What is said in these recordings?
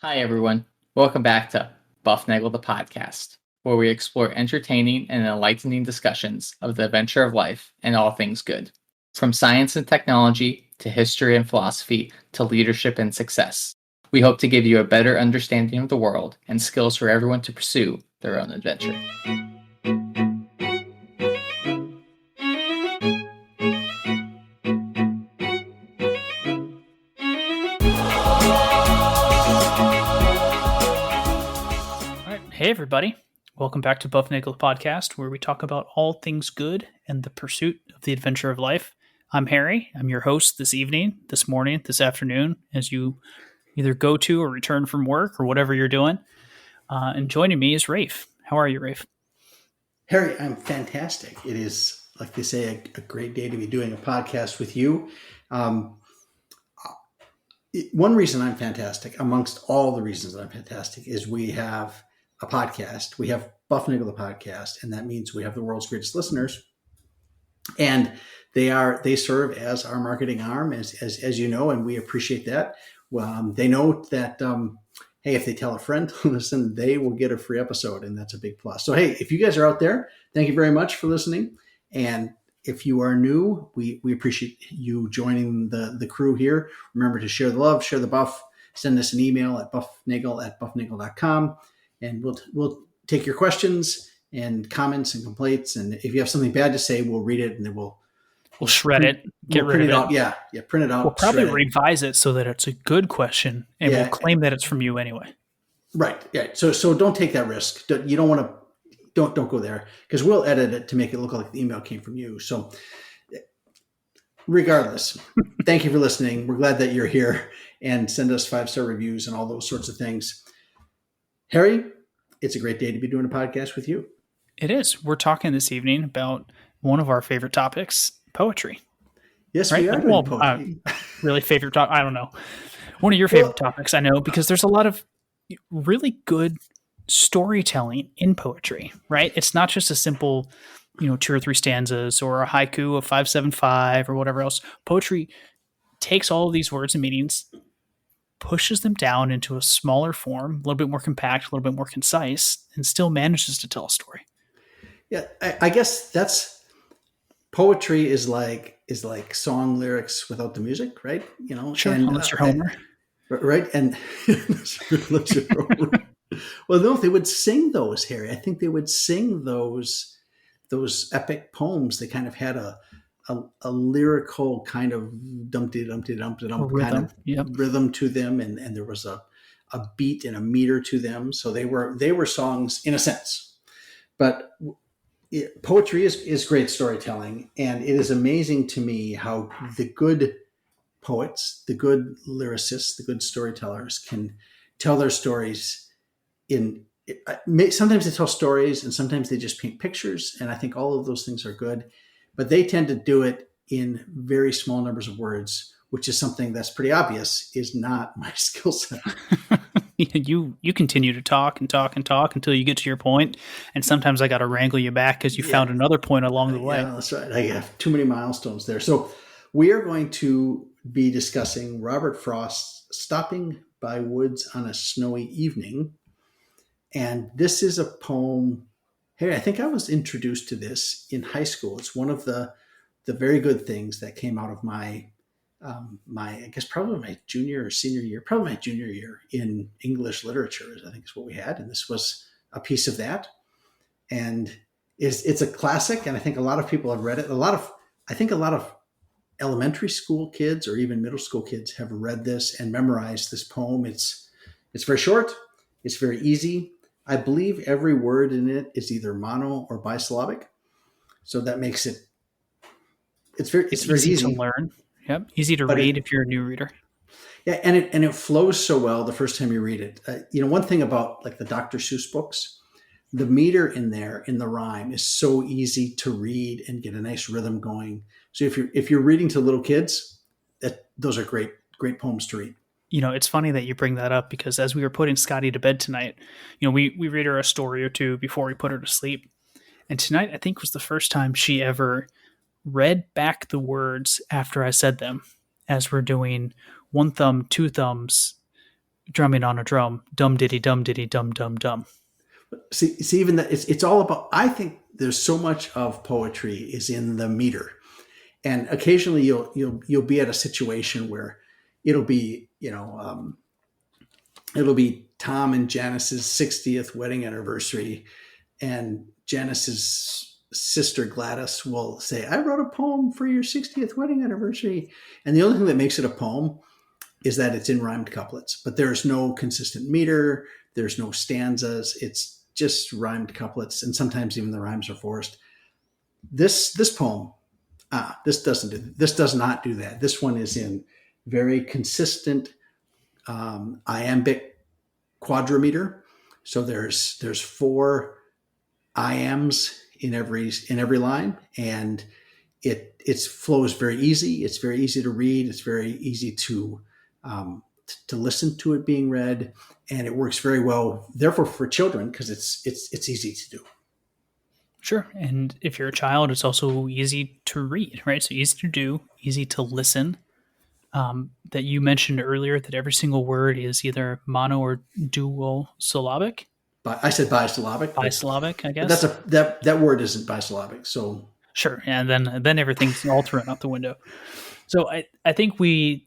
Hi, everyone. Welcome back to Bufnagle the podcast, where we explore entertaining and enlightening discussions of the adventure of life and all things good. From science and technology to history and philosophy to leadership and success. We hope to give you a better understanding of the world and skills for everyone to pursue their own adventure. Hey everybody, welcome back to Bufnagle the podcast, where we talk about all things good and the pursuit of the adventure of life. I'm Harry. I'm your host this evening, this morning, this afternoon, as you either go to or return from work or whatever you're doing. And joining me is Rafe. How are you, Rafe? Harry, I'm fantastic. It is, like they say, a great day to be doing a podcast with you. One reason I'm fantastic, amongst all the reasons that I'm fantastic, is we have a podcast. We have Bufnagle the podcast, and that means we have the world's greatest listeners. And they serve as our marketing arm, as you know, and we appreciate that. They know that, hey, if they tell a friend to listen, they will get a free episode, and that's a big plus. So, hey, if you guys are out there, thank you very much for listening. And if you are new, we appreciate you joining the crew here. Remember to share the love, share the buff, send us an email at bufnagle@bufnagle.com. And we'll take your questions and comments and complaints. And if you have something bad to say, we'll read it and then we'll shred it, get rid of it. Out. Yeah, print it out. We'll probably revise it so that it's a good question, and we'll claim that it's from you anyway. Right. Yeah. So don't take that risk. You don't want to. Don't go there, because we'll edit it to make it look like the email came from you. So regardless, thank you for listening. We're glad that you're here, and send us 5-star reviews and all those sorts of things. Harry, it's a great day to be doing a podcast with you. It is. We're talking this evening about one of our favorite topics, poetry. Yes, right? We are doing poetry. Really favorite topic? I don't know. One of your favorite topics, I know, because there's a lot of really good storytelling in poetry, right? It's not just a simple, 2 or 3 stanzas or a haiku of 575 or whatever else. Poetry takes all of these words and meanings, pushes them down into a smaller form, a little bit more compact, a little bit more concise, and still manages to tell a story. Yeah, I guess that's poetry is like song lyrics without the music, right? Sure, unless you're Homer. Right, and unless you're Homer. Well, no, they would sing those, Harry. I think they would sing those epic poems. They kind of had a lyrical kind of dumpty-dumpty-dump kind of rhythm to them, and there was a beat and a meter to them. So they were songs in a sense. But poetry is great storytelling, and it is amazing to me how the good poets, the good lyricists, the good storytellers can tell their stories. Sometimes they tell stories, and sometimes they just paint pictures, and I think all of those things are good, but they tend to do it in very small numbers of words, which is something that's pretty obvious is not my skill set. You continue to talk and talk and talk until you get to your point, and sometimes I got to wrangle you back because you found another point along the way. Yeah, that's right. I have too many milestones there. So we are going to be discussing Robert Frost's Stopping by Woods on a Snowy Evening. And this is a poem. Hey, I think I was introduced to this in high school. It's one of the very good things that came out of my I guess probably my junior or senior year, probably my junior year in English literature, I think is what we had. And this was a piece of that. And it's a classic. And I think a lot of people have read it. I think a lot of elementary school kids or even middle school kids have read this and memorized this poem. It's very short. It's very easy. I believe every word in it is either mono or bisyllabic. So that makes it's very easy to learn. Yep. Easy to read if you're a new reader. Yeah. And it flows so well the first time you read it. One thing about like the Dr. Seuss books, the meter in there in the rhyme is so easy to read and get a nice rhythm going. So if you're reading to little kids, those are great poems to read. It's funny that you bring that up, because as we were putting Scotty to bed tonight, we read her a story or two before we put her to sleep. And tonight, I think, was the first time she ever read back the words after I said them, as we're doing one thumb, two thumbs, drumming on a drum, dum diddy dum dum dum. See, even that it's all about. I think there's so much of poetry is in the meter, and occasionally you'll be at a situation where it'll be it'll be Tom and Janice's 60th wedding anniversary, and Janice's sister Gladys will say, "I wrote a poem for your 60th wedding anniversary," and the only thing that makes it a poem is that it's in rhymed couplets, but there's no consistent meter, there's no stanzas, it's just rhymed couplets, and sometimes even the rhymes are forced. This poem, this does not do that. This one is in very consistent iambic quadrimeter. So there's 4 iambs in every line, and it flows very easy. It's very easy to read. It's very easy to listen to it being read, and it works very well. Therefore, for children, because it's easy to do. Sure. And if you're a child, it's also easy to read, right? So easy to do, easy to listen. That you mentioned earlier that every single word is either mono or dual syllabic. I said bisyllabic. Bisyllabic, I guess. That word isn't bisyllabic. So sure. And then everything's all thrown out the window. So I think the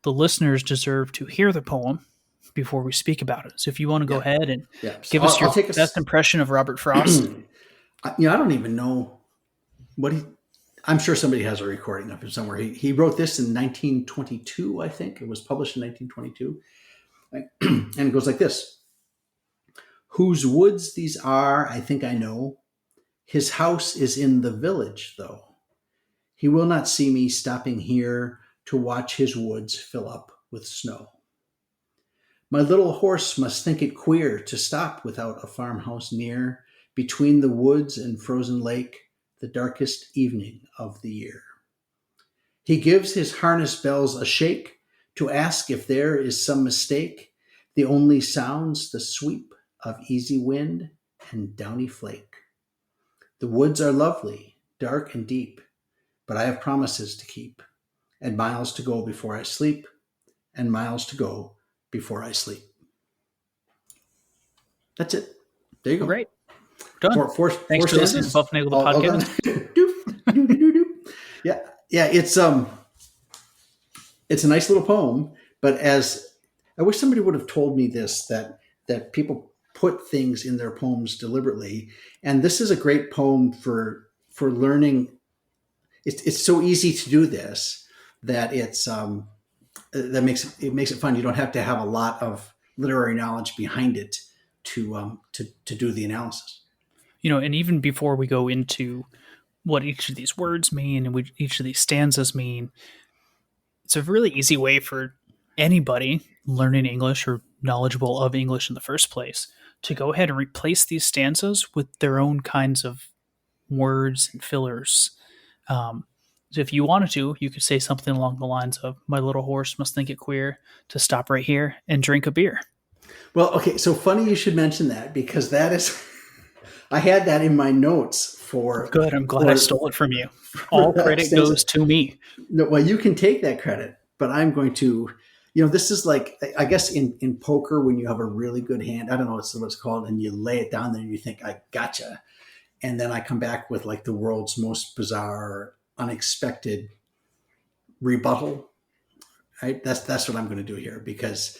listeners deserve to hear the poem before we speak about it. So if you want to go ahead and give us your best impression of Robert Frost. I don't even know what I'm sure somebody has a recording of it somewhere. He wrote this in 1922, I think. It was published in 1922. And it goes like this. Whose woods these are, I think I know. His house is in the village, though. He will not see me stopping here to watch his woods fill up with snow. My little horse must think it queer to stop without a farmhouse near, between the woods and frozen lake, the darkest evening of the year. He gives his harness bells a shake to ask if there is some mistake. The only sounds the sweep of easy wind and downy flake. The woods are lovely, dark and deep, but I have promises to keep, and miles to go before I sleep, and miles to go before I sleep. That's it. There you go. Great. Done. Thanks for listening to Bufnagle the podcast. Yeah. It's a nice little poem, but as I wish somebody would have told me this, that people put things in their poems deliberately, and this is a great poem for learning. It's so easy to do this that that makes it fun. You don't have to have a lot of literary knowledge behind it to do the analysis. And even before we go into what each of these words mean and what each of these stanzas mean, it's a really easy way for anybody learning English or knowledgeable of English in the first place to go ahead and replace these stanzas with their own kinds of words and fillers. So if you wanted to, you could say something along the lines of, my little horse must think it queer to stop right here and drink a beer. Well, okay, so funny you should mention that, because that is... I had that in my notes for... Good, I'm glad I stole it from you. All credit goes to me. No, well, you can take that credit, but I'm going to... this is like, I guess in poker, when you have a really good hand, I don't know what it's called, and you lay it down there and you think, I gotcha. And then I come back with like the world's most bizarre, unexpected rebuttal. Right? That's what I'm going to do here, because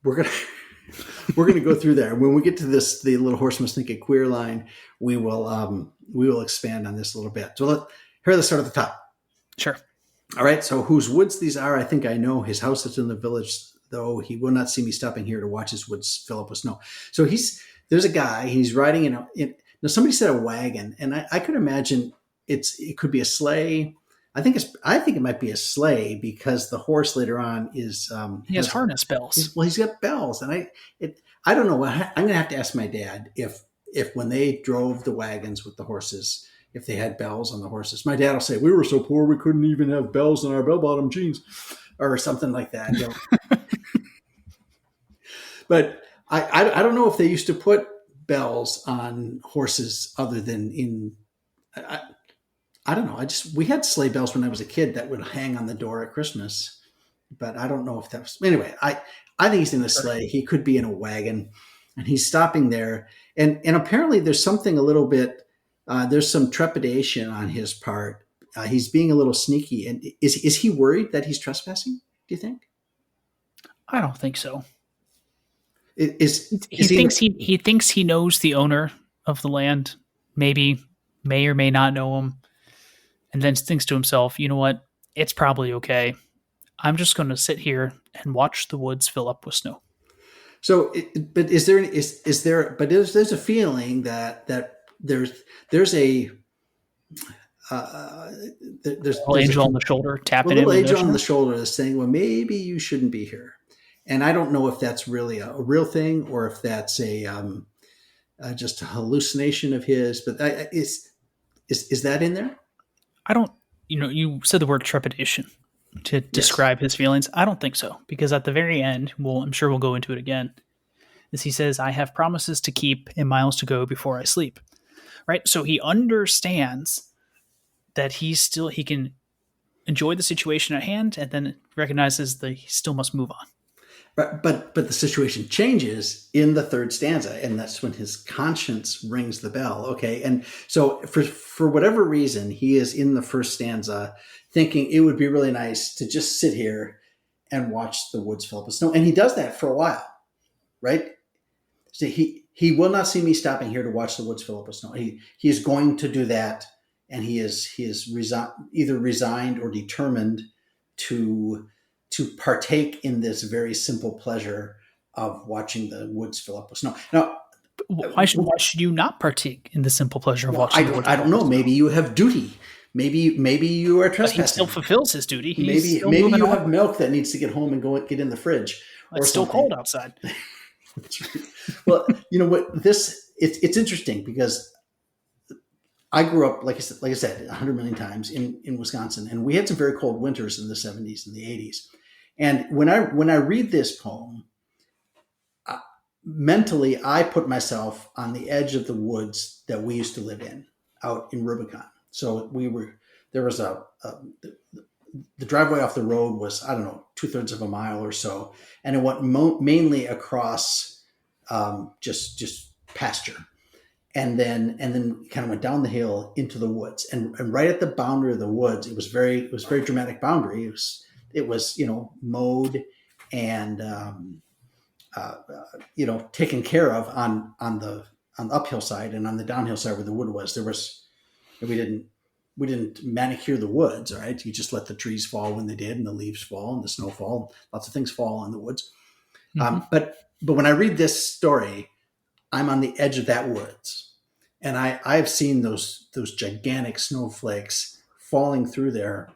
we're going to go through there. When we get to this, the little horse must think it queer line, we will expand on this a little bit. So let's start at the top. Sure. All right. So whose woods these are, I think I know. His house is in the village, though. He will not see me stopping here to watch his woods fill up with snow. So there's a guy, he's riding now somebody said a wagon, and I could imagine it could be a sleigh. I think it might be a sleigh, because the horse later on is he has harness bells. He's got bells, and I don't know. I'm going to have to ask my dad if when they drove the wagons with the horses, if they had bells on the horses. My dad will say, we were so poor we couldn't even have bells in our bell-bottom jeans, or something like that. But I don't know if they used to put bells on horses other than in. I don't know. We had sleigh bells when I was a kid that would hang on the door at Christmas. but I don't know if that was anyway. I think he's in a sleigh. He could be in a wagon, and he's stopping there. And apparently there's something a little bit. There's some trepidation on his part. He's being a little sneaky. And is he worried that he's trespassing? Do you think? I don't think so. He thinks he knows the owner of the land, maybe may or may not know him, and then thinks to himself, you know what? It's probably okay. I'm just going to sit here and watch the woods fill up with snow. So, but is there? But there's a feeling that there's a there's a little angel on the shoulder tapping him. A little angel on the shoulder that's saying, well, maybe you shouldn't be here. And I don't know if that's really a real thing or if that's just a hallucination of his. But is that in there? I don't. You said the word trepidation to describe his feelings. I don't think so, because at the very end, I'm sure we'll go into it again. As he says, "I have promises to keep and miles to go before I sleep." Right. So he understands that he can enjoy the situation at hand, and then recognizes that he still must move on. But the situation changes in the third stanza, and that's when his conscience rings the bell. Okay, and so for whatever reason, he is in the first stanza thinking it would be really nice to just sit here and watch the woods fill up with snow, and he does that for a while, right? So he will not see me stopping here to watch the woods fill up with snow. He is going to do that, and he is either resigned or determined to partake in this very simple pleasure of watching the woods fill up with snow. Now, why should you not partake in the simple pleasure of watching the woods? I don't know. Maybe you have duty. Maybe you are trespassing. But he still fulfills his duty. Maybe you have milk that needs to get home and get in the fridge. It's still cold outside. Well, you know what? It's interesting because I grew up, like I said, 100 million times in Wisconsin, and we had some very cold winters in the 70s and the 80s. And when I read this poem, mentally, I put myself on the edge of the woods that we used to live in out in Rubicon. So there was the driveway off the road was, I don't know, 2/3 of a mile or so. And it went mainly across just pasture. And then kind of went down the hill into the woods. And right at the boundary of the woods, it was very dramatic boundary. It was mowed and taken care of on the uphill side, and on the downhill side where the wood was, we didn't manicure the woods. All right, you just let the trees fall when they did, and the leaves fall, and the snow fall. Lots of things fall in the woods. Mm-hmm. But when I read this story, I'm on the edge of that woods, and I've seen those gigantic snowflakes falling through there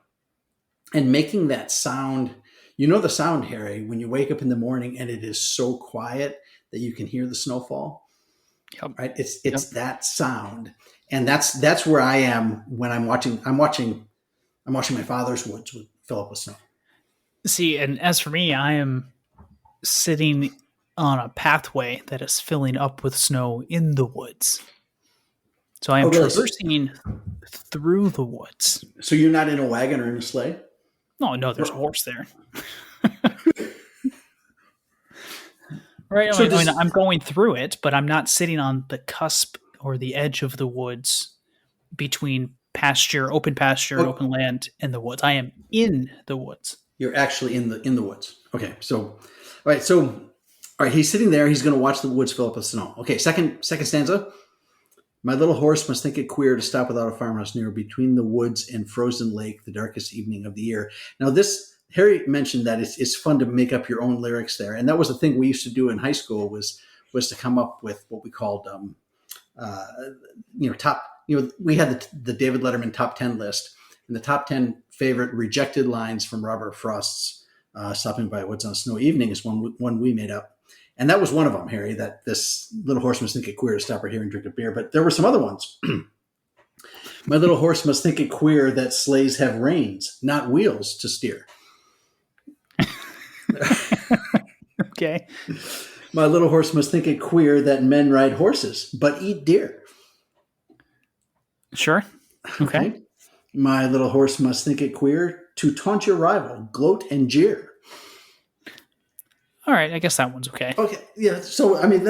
and making that sound. You know the sound, Harry, when you wake up in the morning and it is so quiet that you can hear the snowfall. Yep. Right? It's that sound, and that's where I am when I'm watching my father's woods fill up with snow. See, and as for me, I am sitting on a pathway that is filling up with snow in the woods. So I am traversing through the woods. So you're not in a wagon or in a sleigh? No, there's a horse there. Right. So I'm going through it, but I'm not sitting on the cusp or the edge of the woods between open pasture, open land, and the woods. I am in the woods. You're actually in the woods. Okay. So, all right. He's sitting there. He's going to watch the woods fill up with snow. Okay. Second stanza. My little horse must think it queer to stop without a farmhouse near, between the woods and frozen lake, the darkest evening of the year. Now, Harry mentioned that it's fun to make up your own lyrics there, and that was the thing we used to do in high school was to come up with what we called top. We had the David Letterman top 10 list, and the top 10 favorite rejected lines from Robert Frost's "Stopping by Woods on a Snowy Evening" is one we made up. And that was one of them, Harry, that this little horse must think it queer to stop right here and drink a beer. But there were some other ones. My little horse must think it queer that sleighs have reins, not wheels to steer. Okay. My little horse must think it queer that men ride horses, but eat deer. Sure. Okay. My little horse must think it queer to taunt your rival, gloat and jeer. All right, I guess that one's okay. Okay, yeah. So I mean,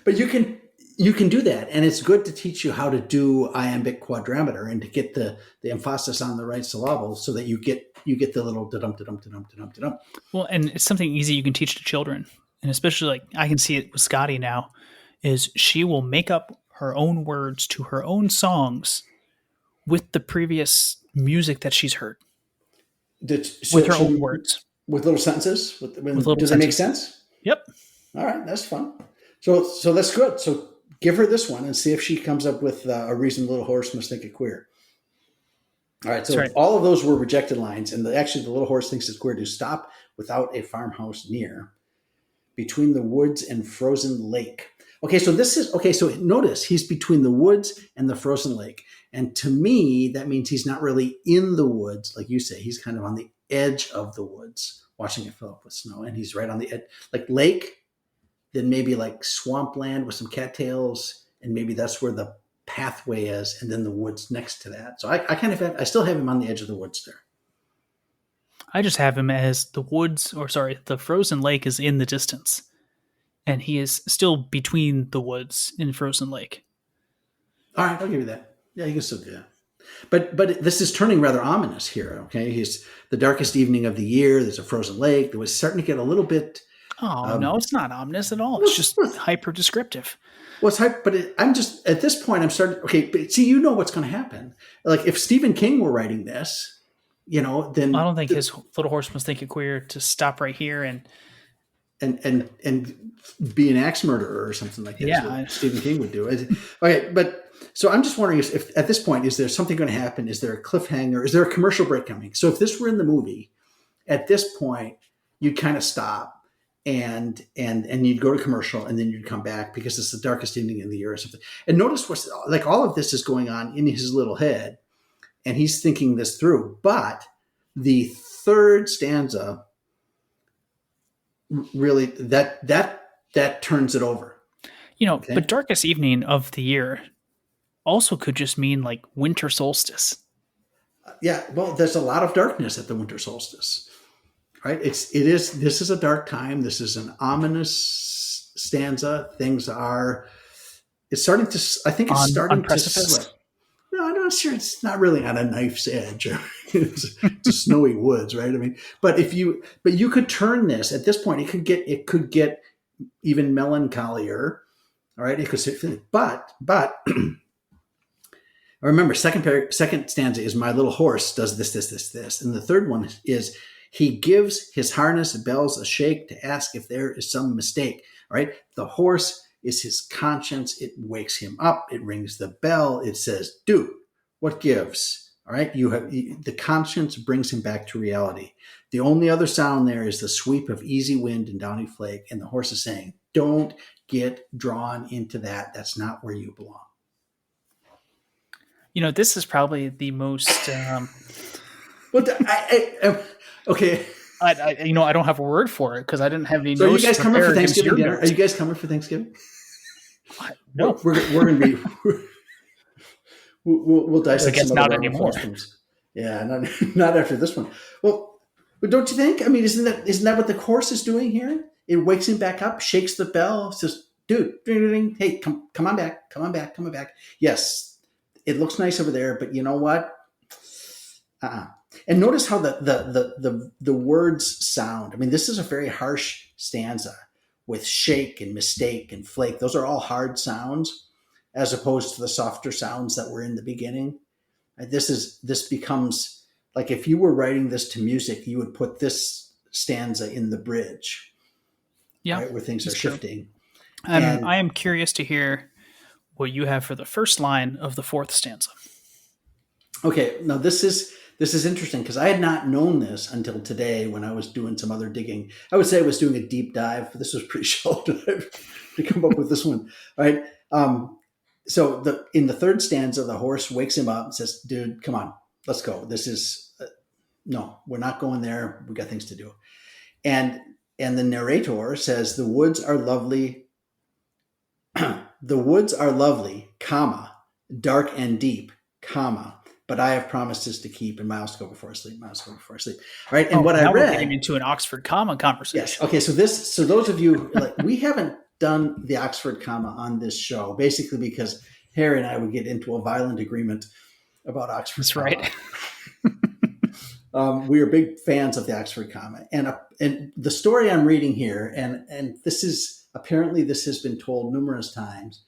but you can do that, and it's good to teach you how to do iambic quadrimeter and to get the emphasis on the right syllable, so that you get the little da-dum da-dum da-dum da-dum da-dum. Well, and it's something easy you can teach to children, and especially like I can see it with Scotty now, is she will make up her own words to her own songs with the previous music that she's heard with her own words, with little sentences. With little does it make sense? Yep. All right, that's fun. So that's good. So give her this one and see if she comes up with a reason the little horse must think it queer. All right, so all of those were rejected lines, and actually the little horse thinks it's queer to stop without a farmhouse near, between the woods and frozen lake. Okay, so so notice he's between the woods and the frozen lake. And to me, that means he's not really in the woods, like you say. He's kind of on the edge of the woods, watching it fill up with snow. And he's right on the edge, like lake, then maybe like swampland with some cattails, and maybe that's where the pathway is, and then the woods next to that. So I still have him on the edge of the woods there. I just have him as the frozen lake is in the distance, and he is still between the woods and frozen lake. All right, I'll give you that. Yeah, you can still do that. But this is turning rather ominous here. Okay, he's the darkest evening of the year. There's a frozen lake. It was starting to get a little bit. Oh no, it's not ominous at all. It's just hyper descriptive. Well, it's hype, but I'm just at this point. I'm starting. Okay, but see, you know what's going to happen. Like if Stephen King were writing this, then I don't think his little horse must think it queer to stop right here and be an axe murderer or something like that. Yeah, Stephen King would do it. Okay, but so I'm just wondering if at this point, is there something going to happen? Is there a cliffhanger? Is there a commercial break coming? So if this were in the movie, at this point, you'd kind of stop and you'd go to commercial, and then you'd come back because it's the darkest evening in the year or something. And notice what's like all of this is going on in his little head, and he's thinking this through. But the third stanza really that turns it over. Okay? But darkest evening of the year also could just mean like winter solstice. Yeah, well, there's a lot of darkness at the winter solstice, right? This is a dark time. This is an ominous stanza. It's starting to slip. No, I'm not sure. It's not really on a knife's edge. It's a snowy woods, right? I mean, but you could turn this at this point. It could get even melancholier. All right, it could sit, but remember, second stanza is my little horse does this, and the third one is he gives his harness bells a shake to ask if there is some mistake. All right, the horse is his conscience. It wakes him up. It rings the bell. It says, dude, what gives? All right. The conscience brings him back to reality. The only other sound there is the sweep of easy wind and downy flake. And the horse is saying, don't get drawn into that. That's not where you belong. This is probably the most, okay. I don't have a word for it because I didn't have any. So are you guys coming for Thanksgiving dinner? Are you guys coming for Thanksgiving? No, we're going to be. We'll dissect some not anymore. Customs. Yeah, not after this one. Well, but don't you think? I mean, isn't that what the horse is doing here? It wakes him back up, shakes the bell, says, "Dude, hey, come on back. Yes, it looks nice over there, but you know what? And notice how the words sound. I mean, this is a very harsh stanza with shake and mistake and flake. Those are all hard sounds as opposed to the softer sounds that were in the beginning. This becomes like if you were writing this to music, you would put this stanza in the bridge, right, where things are shifting. And I am curious to hear what you have for the first line of the fourth stanza. Okay, now this is interesting because I had not known this until today when I was doing some other digging. I would say I was doing a deep dive, but this was pretty shallow dive to come up with this one. All right. So in the third stanza, the horse wakes him up and says, dude, come on, let's go. This is, no, we're not going there. We got things to do. And the narrator says, the woods are lovely, comma, dark and deep, comma, but I have promises to keep, and miles to go before I sleep, miles to go before I sleep. Right. And now we're getting into an Oxford comma conversation. Yes. Okay. So those of you, like, we haven't done the Oxford comma on this show, basically because Harry and I would get into a violent agreement about Oxford That's comma. right. We are big fans of the Oxford comma, and the story I'm reading here, and this is apparently this has been told numerous times,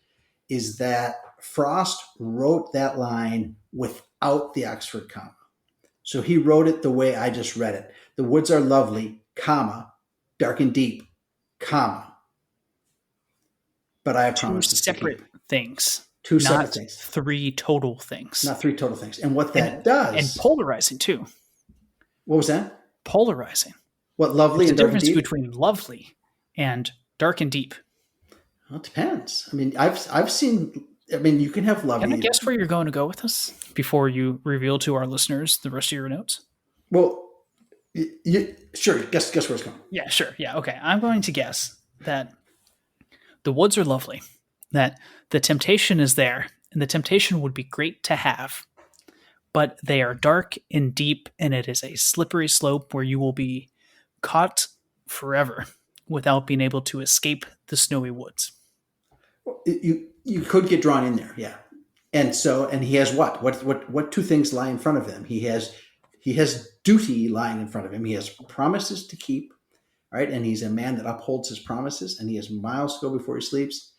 is that Frost wrote that line without the Oxford comma. So he wrote it the way I just read it. The woods are lovely, comma, dark and deep, comma. But I have promises to keep. Two separate things. Two separate things. Three total things. Not three total things. And what that does. And polarizing too. What was that? Polarizing. What, lovely and dark and deep? The difference between lovely and dark and deep. Well, it depends. I mean, I've seen. I mean, you can have lovely. Can I guess where you're going to go with this before you reveal to our listeners the rest of your notes? Well, sure. Guess where it's going. Yeah, sure. Yeah, okay. I'm going to guess that the woods are lovely, that the temptation is there, and the temptation would be great to have, but they are dark and deep, and it is a slippery slope where you will be caught forever without being able to escape the snowy woods. You could get drawn in there, yeah. And he has what two things lie in front of him? He has duty lying in front of him. He has promises to keep, right? And he's a man that upholds his promises, and he has miles to go before he sleeps.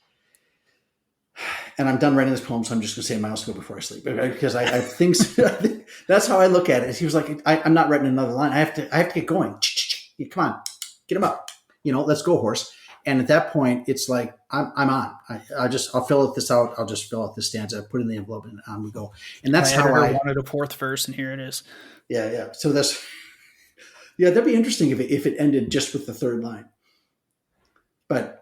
And I'm done writing this poem, so I'm just going to say miles to go before I sleep, because I have things. That's how I look at it. He was like, I'm not writing another line. I have to get going. Come on, get him up. Let's go, horse. And at that point, it's like I'm on. I'll fill this out. I'll just fill out this stanza, put it in the envelope, and on we go. And that's how I wanted a fourth verse, and here it is. Yeah. So that'd be interesting if it ended just with the third line. But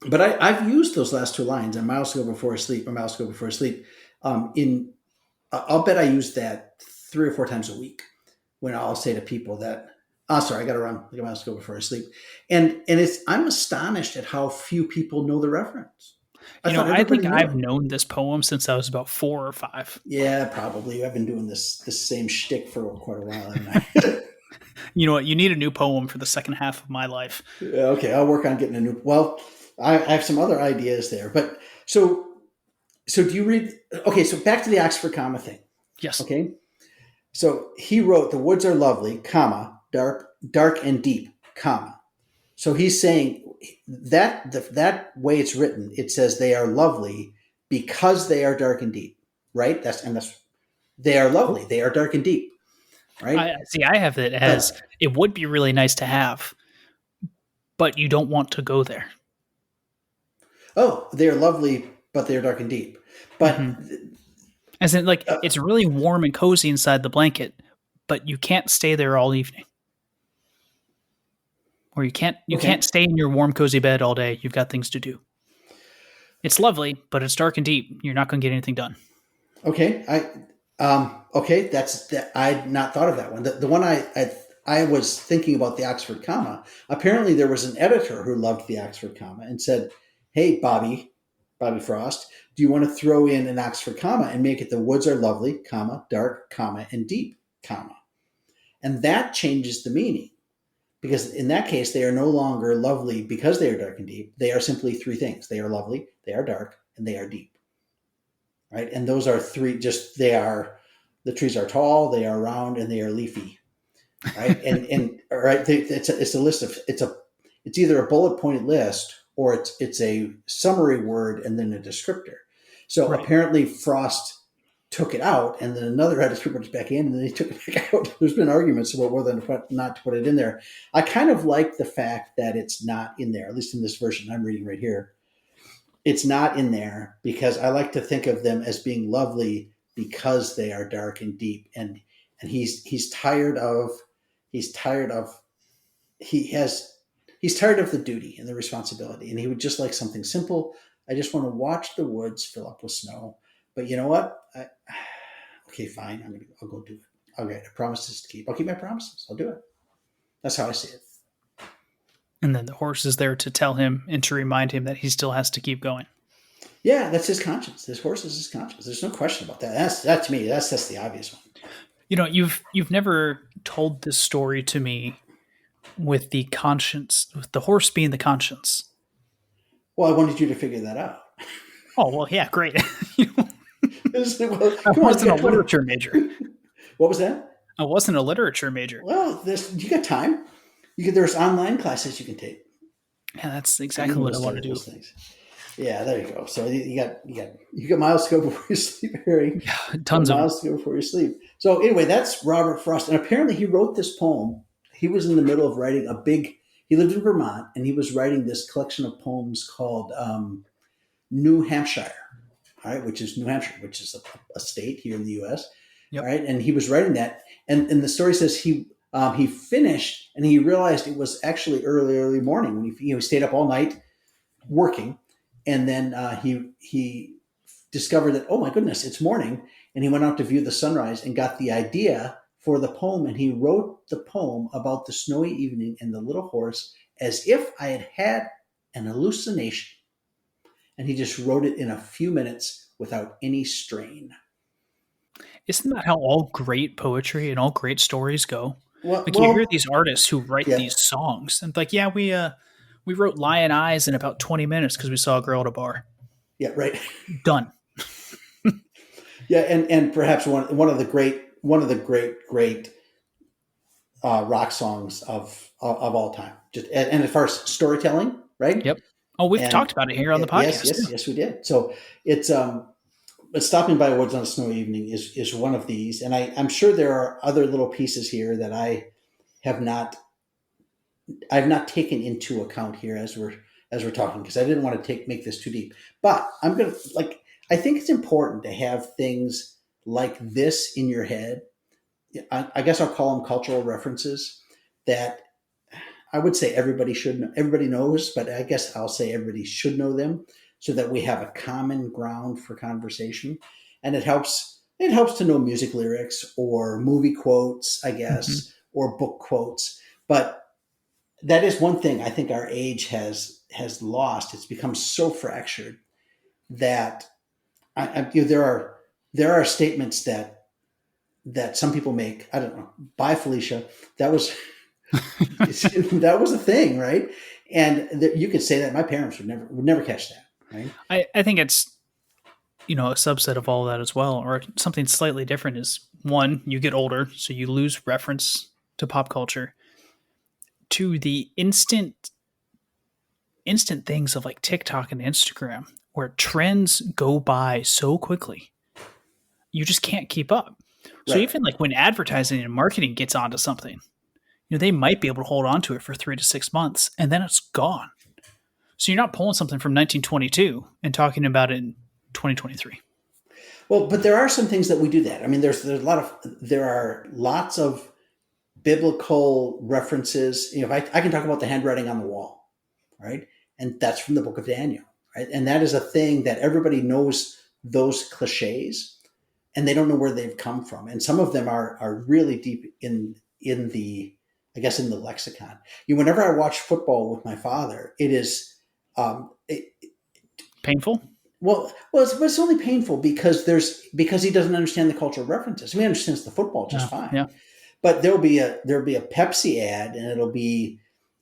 I've used those last two lines, and miles to go before I sleep, or miles to go before I sleep. I'll bet I use that 3 or 4 times a week when I'll say to people that, sorry, I got to run. I got miles to go before I sleep. And I'm astonished at how few people know the reference. I think I've known this poem since I was about 4 or 5. Yeah, probably. I've been doing this same shtick for quite a while, haven't I? You know what? You need a new poem for the second half of my life. Okay, I'll work on getting a new. Well, I have some other ideas there, but so do you read? Okay, so back to the Oxford comma thing. Yes. Okay. So he wrote, "The woods are lovely, comma, dark and deep, comma." So he's saying that way it's written, it says they are lovely because they are dark and deep, right? That's they are lovely. They are dark and deep, right? I have it as it would be really nice to have, but you don't want to go there. Oh, they are lovely, but they are dark and deep. But as in, like, it's really warm and cozy inside the blanket, but you can't stay there all evening. Or you can't stay in your warm, cozy bed all day. You've got things to do. It's lovely, but it's dark and deep. You're not going to get anything done. Okay, that's that. I'd not thought of that one. The one I was thinking about the Oxford comma. Apparently, there was an editor who loved the Oxford comma and said, "Hey, Bobby Frost, do you want to throw in an Oxford comma and make it the woods are lovely, comma, dark, comma, and deep, comma?" And that changes the meaning. Because in that case, they are no longer lovely because they are dark and deep. They are simply 3 things. They are lovely, they are dark, and they are deep. Right? And those are 3, the trees are tall, they are round, and they are leafy. Right? and right, it's a list of, it's either a bullet pointed list or it's a summary word and then a descriptor. So apparently Frost took it out, and then another editor put it back in, and then he took it back out. There's been arguments about whether not to put it in there. I kind of like the fact that it's not in there, at least in this version I'm reading right here. It's not in there because I like to think of them as being lovely because they are dark and deep, and he's tired of the duty and the responsibility, and he would just like something simple. I just want to watch the woods fill up with snow. But you know what? Okay, fine. I'll go do it. Okay, promises to keep. I'll keep my promises. I'll do it. That's how I see it. And then the horse is there to tell him and to remind him that he still has to keep going. Yeah, that's his conscience. This horse is his conscience. There's no question about that. That to me. That's the obvious one. You've never told this story to me with the conscience, with the horse being the conscience. Well, I wanted you to figure that out. Oh well, yeah, great. Well, I come wasn't on, a literature major. What was that? I wasn't a literature major. Well, you got time. There's online classes you can take. Yeah, that's exactly what I want to do. Those things. Yeah, there you go. So you got miles to go before you sleep, Harry. Yeah, tons of miles to go before you sleep. So anyway, that's Robert Frost, and apparently he wrote this poem. He was in the middle of writing He lived in Vermont, and he was writing this collection of poems called New Hampshire. All right, which is New Hampshire, which is a state here in the U.S. Yep. All right, and he was writing that, and the story says he finished, and he realized it was actually early morning when he stayed up all night working, and then he discovered that, oh my goodness, it's morning, and he went out to view the sunrise and got the idea for the poem, and he wrote the poem about the snowy evening and the little horse as if I had an hallucination. And he just wrote it in a few minutes without any strain. Isn't that how all great poetry and all great stories go? Well, You hear these artists who write these songs, and like, yeah, we wrote Lion Eyes in about 20 minutes because we saw a girl at a bar. Yeah, right. Done. Yeah, and perhaps one of the great rock songs of all time. And as far as storytelling, right? Yep. Oh, we've talked about it here on the podcast. Yes, we did. So it's Stopping by Woods on a Snowy Evening is one of these, and I'm sure there are other little pieces here that I've not taken into account here as we're talking, because I didn't want to make this too deep. But I think it's important to have things like this in your head. I guess I'll call them cultural references that I would say everybody knows, but I guess I'll say everybody should know them, so that we have a common ground for conversation. And it helps to know music lyrics or movie quotes, I guess, or book quotes. But that is one thing I think our age has lost. It's become so fractured that there are statements that some people make. I don't know. Bye, Felicia. That was that was a thing, right? And you could say that my parents would never catch that. Right? I think it's a subset of all that as well, or something slightly different is, one, you get older, so you lose reference to pop culture. To the instant things of like TikTok and Instagram, where trends go by so quickly, you just can't keep up. So even like when advertising and marketing gets onto something, they might be able to hold on to it for 3 to 6 months, and then it's gone. So you're not pulling something from 1922 and talking about it in 2023. Well, but there are some things that we do that. I mean, there are lots of biblical references. I can talk about the handwriting on the wall, right? And that's from the book of Daniel, right? And that is a thing that everybody knows, those cliches, and they don't know where they've come from. And some of them are really deep in the, I guess, in the lexicon. Whenever I watch football with my father, it is painful. Well, it's only painful because he doesn't understand the cultural references. He understands the football just fine. Yeah. But there'll be a Pepsi ad, and it'll be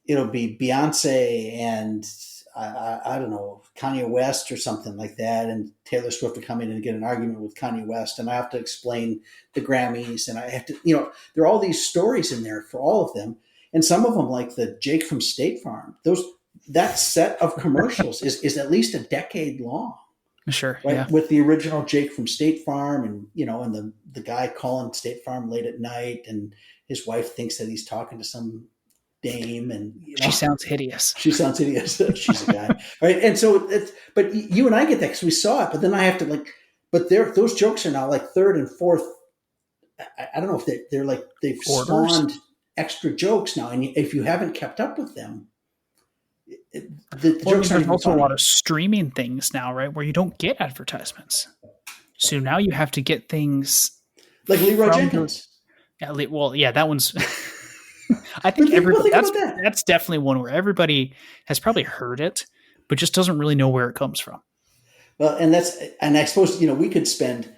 Beyonce and I don't know, Kanye West or something like that, and Taylor Swift to come in and get an argument with Kanye West, and I have to explain the Grammys, and I have to, there are all these stories in there for all of them, and some of them, like the Jake from State Farm, that set of commercials is at least a decade long. Sure. Right? Yeah. With the original Jake from State Farm, and and the guy calling State Farm late at night, and his wife thinks that he's talking to some dame, and she sounds hideous. She's a guy. Right. And so but you and I get that because we saw it, but then I have to those jokes are now like third and fourth. I don't know if they're like they've spawned extra jokes now, and if you haven't kept up with them, the jokes there's also a lot of streaming things now, right, where you don't get advertisements. So now you have to get things like Leroy Jenkins. Yeah, that one's. I think everybody. That's definitely one where everybody has probably heard it, but just doesn't really know where it comes from. Well, and I suppose, we could spend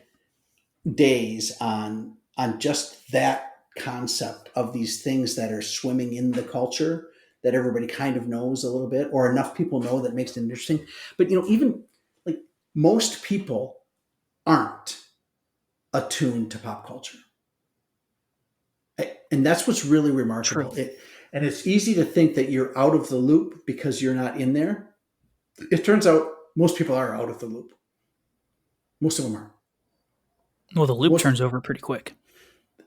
days on just that concept of these things that are swimming in the culture that everybody kind of knows a little bit, or enough people know that makes it interesting. But, even like most people aren't attuned to pop culture. And that's what's really remarkable. And it's easy to think that you're out of the loop because you're not in there. It turns out most people are out of the loop. Most of them are. Well, the loop turns over pretty quick.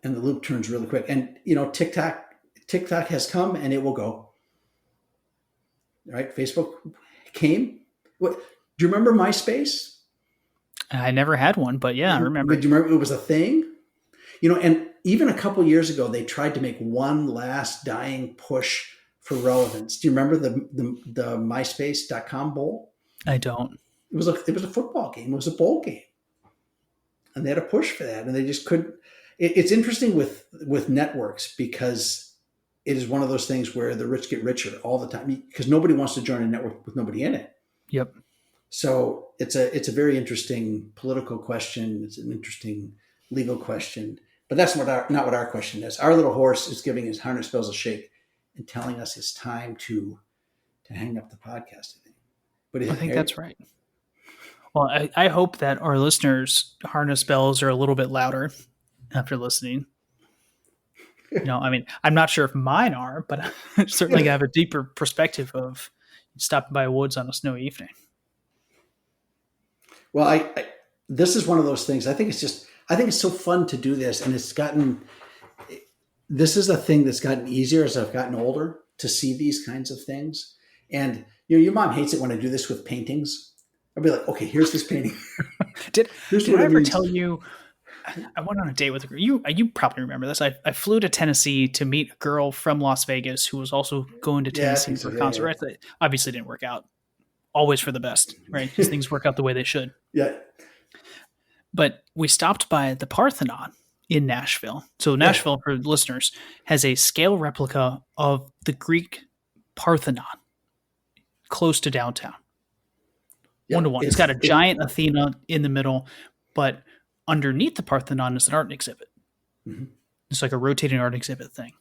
And the loop turns really quick. And, TikTok has come and it will go. Right? Facebook came. Do you remember MySpace? I never had one, but yeah, I remember. Do you remember it was a thing? And even a couple years ago, they tried to make one last dying push for relevance. Do you remember the MySpace.com bowl? I don't. It was a football game. It was a bowl game. And they had a push for that. And they just couldn't. It's interesting with networks because it is one of those things where the rich get richer all the time because nobody wants to join a network with nobody in it. Yep. So it's a very interesting political question. It's an interesting legal question. But that's not what our question is. Our little horse is giving his harness bells a shake and telling us it's time to hang up the podcast, I think. But I think that's right. Well, I hope that our listeners' harness bells are a little bit louder after listening. I'm not sure if mine are, but I certainly have a deeper perspective of stopping by woods on a snowy evening. Well, this is one of those things. I think it's so fun to do this, and this is a thing that's gotten easier as I've gotten older to see these kinds of things. And your mom hates it when I do this with paintings. I'll be like, okay, here's this painting. Did I ever tell you? I went on a date with a girl. You probably remember this. I flew to Tennessee to meet a girl from Las Vegas who was also going to Tennessee for a concert. Right? That obviously didn't work out. Always for the best, right? Because things work out the way they should. Yeah. But we stopped by the Parthenon in Nashville. So Nashville, for listeners, has a scale replica of the Greek Parthenon close to downtown. 1-to-1. It's got a giant Athena in the middle, but underneath the Parthenon is an art exhibit. Mm-hmm. It's like a rotating art exhibit thing.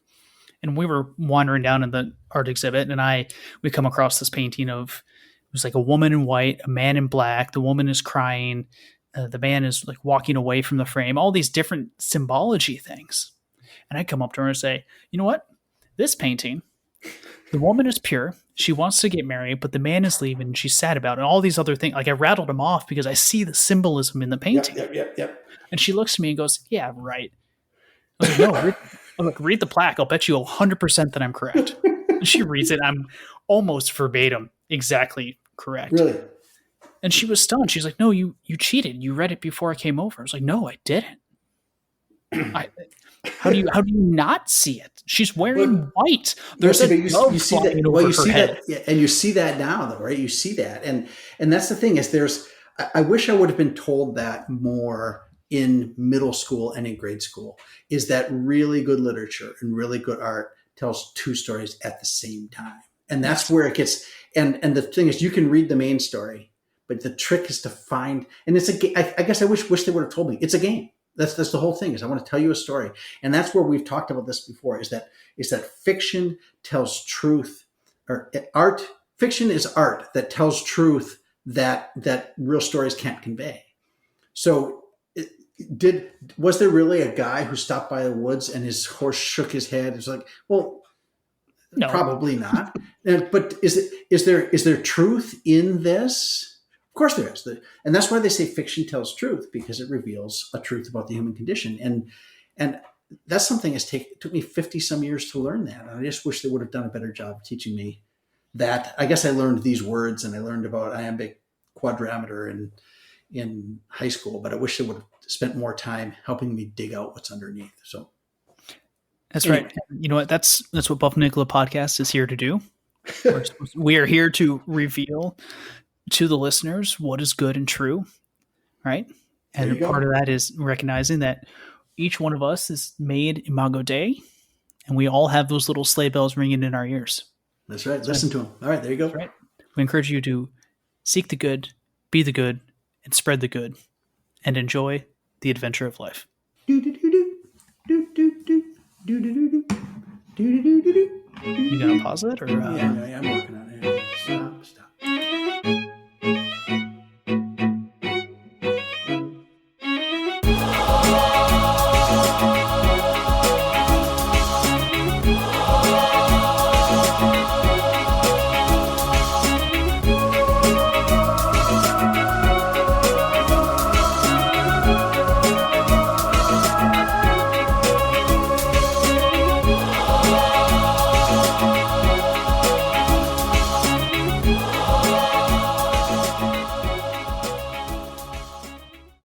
And we were wandering down in the art exhibit, and we come across this painting of, it was like a woman in white, a man in black. The woman is crying. The man is like walking away from the frame, all these different symbology things. And I come up to her and say, you know what? This painting, the woman is pure. She wants to get married, but the man is leaving and she's sad about it. And all these other things. Like I rattled them off because I see the symbolism in the painting. Yep. And she looks at me and goes, yeah, right. I was like, no, read the plaque. I'll bet you 100% that I'm correct. And she reads it. I'm almost verbatim exactly correct. Really? And she was stunned. She's like, no, you cheated. You read it before I came over. I was like, no, I didn't. How do you not see it? She's wearing white. There's you see that, and you see that now, though, right? You see that, and that's the thing is, I wish I would have been told that more in middle school and in grade school. Is that really good literature and really good art tells two stories at the same time, and that's where it gets. And the thing is, you can read the main story, but the trick is to find. And it's a game. I guess I wish they would have told me it's a game. That's the whole thing is I want to tell you a story. And that's where we've talked about this before is that fiction tells truth or fiction is art that tells truth that real stories can't convey. So was there really a guy who stopped by the woods and his horse shook his head? It's like, well, no, probably not. But is there truth in this? Of course there is. And that's why they say fiction tells truth, because it reveals a truth about the human condition. And that's something it took me 50 some years to learn that. And I just wish they would have done a better job of teaching me that. I guess I learned these words and I learned about iambic quadrimeter in high school, but I wish they would have spent more time helping me dig out what's underneath. So that's anyway. Right. You know what? That's what Bufnagle podcast is here to do. We are here to reveal to the listeners what is good and true, right? And part of that is recognizing that each one of us is made Imago Dei, and we all have those little sleigh bells ringing in our ears. That's right. Listen to them. All right, there you go. That's right. We encourage you to seek the good, be the good, and spread the good, and enjoy the adventure of life. Do do do do do do do do do do do do do do. You gonna pause it or? Yeah, I'm working on it. Stop.